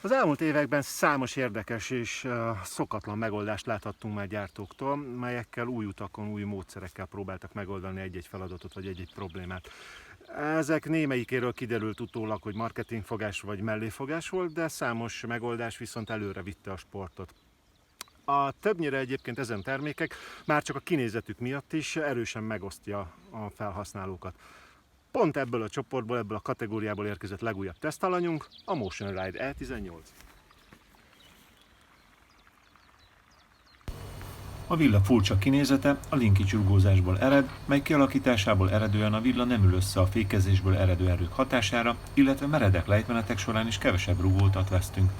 Az elmúlt években számos érdekes és szokatlan megoldást láthattunk már gyártóktól, melyekkel új utakon, új módszerekkel próbáltak megoldani egy-egy feladatot vagy egy-egy problémát. Ezek némelyikéről kiderült utólag, hogy marketingfogás vagy melléfogás volt, de számos megoldás viszont előre vitte a sportot. Többnyire egyébként ezen termékek már csak a kinézetük miatt is erősen megosztja a felhasználókat. Pont ebből a csoportból, ebből a kategóriából érkezett legújabb tesztalanyunk, a Motion Ride E18. A villa furcsa kinézete a linkage rugózásból ered, mely kialakításából eredően a villa nem ül össze a fékezésből eredő erők hatására, illetve meredek lejtmenetek során is kevesebb rugóutat vesztünk.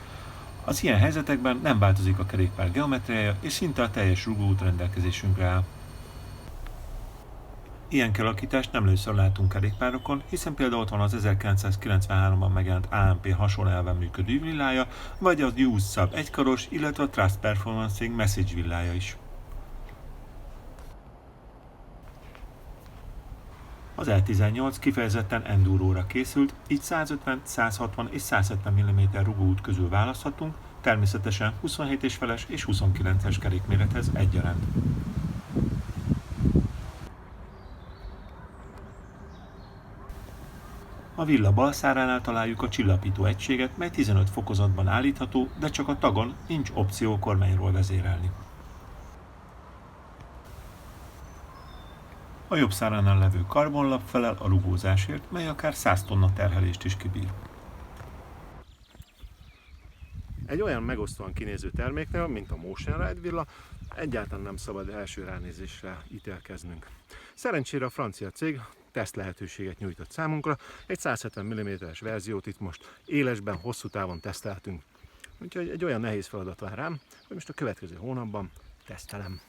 Az ilyen helyzetekben nem változik a kerékpár geometriája, és szinte a teljes rugóút rendelkezésünkre áll. Ilyen kialakítást nem először látunk kerékpárokon, hiszen például ott van az 1993-ban megjelent AMP hasonló elven működő villája, vagy az Use Sub egykaros, illetve a Trust Performance Message villája is. Az E18 kifejezetten enduróra készült, így 150, 160 és 170 mm rugóút közül választhatunk, természetesen 27,5-es és 29-es kerékmérethez egyaránt. A villa bal száránál találjuk a csillapító egységet, mely 15 fokozatban állítható, de csak a tagon nincs opció kormányról vezérelni. A jobb száránál levő karbonlap felel a rugózásért, mely akár 100 tonna terhelést is kibír. Egy olyan megosztóan kinéző terméknél, mint a Motion Ride villa, egyáltalán nem szabad első ránézésre ítélkeznünk. Szerencsére a francia cég teszt lehetőséget nyújtott számunkra, egy 170 mm-es verziót itt most élesben, hosszú távon teszteltünk. Úgyhogy egy olyan nehéz feladat vár rám, hogy most a következő hónapban tesztelem.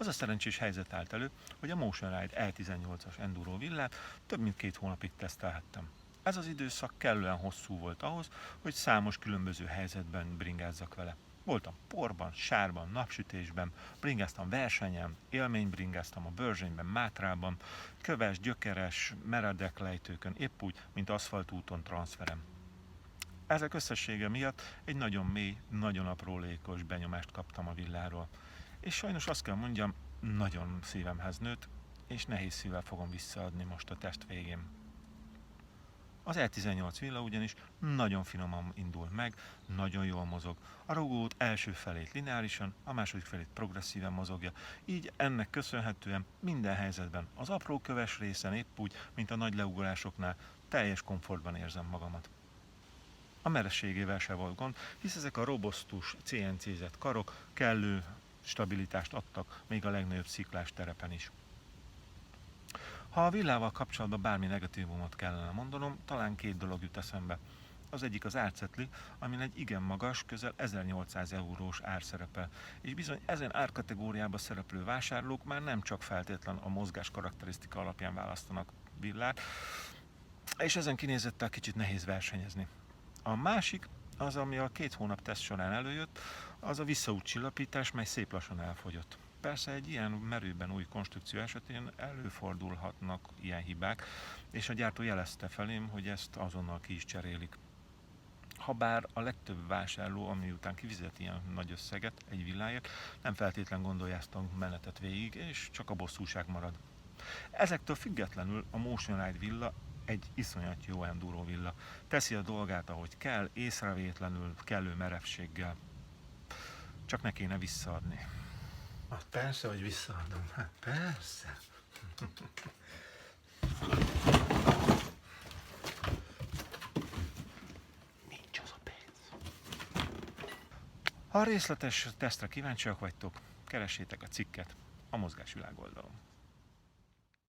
Az a szerencsés helyzet állt elő, hogy a Motion Ride E18-as Enduro villát több mint 2 hónapig tesztelhettem. Ez az időszak kellően hosszú volt ahhoz, hogy számos különböző helyzetben bringázzak vele. Voltam porban, sárban, napsütésben, bringáztam versenyen, élménybringáztam a Börzsönyben, Mátrában, köves, gyökeres, meredek lejtőkön, épp úgy, mint aszfaltúton transferem. Ezek összessége miatt egy nagyon mély, nagyon aprólékos benyomást kaptam a villáról. És sajnos azt kell mondjam, nagyon szívemhez nőtt, és nehéz szívvel fogom visszaadni most a teszt végén. Az E18 villa ugyanis nagyon finoman indul meg, nagyon jól mozog. A rugóút első felét lineárisan, a második felét progresszíven mozogja, így ennek köszönhetően minden helyzetben, az apró köves részen épp úgy, mint a nagy leugorásoknál, teljes komfortban érzem magamat. A merességével se volt gond, hisz ezek a robosztus, CNC-zett karok kellő stabilitást adtak még a legnagyobb sziklás terepen is. Ha a villával kapcsolatban bármi negatívumot kellene mondanom, talán 2 dolog jut eszembe. Az egyik az árcetli, amin egy igen magas, közel 1800 eurós ár szerepel, és bizony ezen árkategóriában szereplő vásárlók már nem csak feltétlen a mozgás karakterisztika alapján választanak villát, és ezen kinézettel kicsit nehéz versenyezni. A másik, az, ami a 2 hónap teszt során előjött, az a visszaútcsillapítás, mely szép lassan elfogyott. Persze egy ilyen merőben új konstrukció esetén előfordulhatnak ilyen hibák, és a gyártó jelezte felém, hogy ezt azonnal ki is cserélik. Habár a legtöbb vásárló, ami után kifizet ilyen nagy összeget egy villáért, nem feltétlen gondolja ezt a menetet végig, és csak a bosszúság marad. Ezektől függetlenül a Motion Ride villa egy iszonyat jó enduro villa. Teszi a dolgát, ahogy kell, észrevétlenül, kellő merevséggel. Csak ne kéne visszaadni. Hát persze, hogy visszaadom. Hát persze. Nincs az a pénz. Ha részletes tesztre kíváncsiak vagytok, keressétek a cikket a Mozgásvilág oldalon.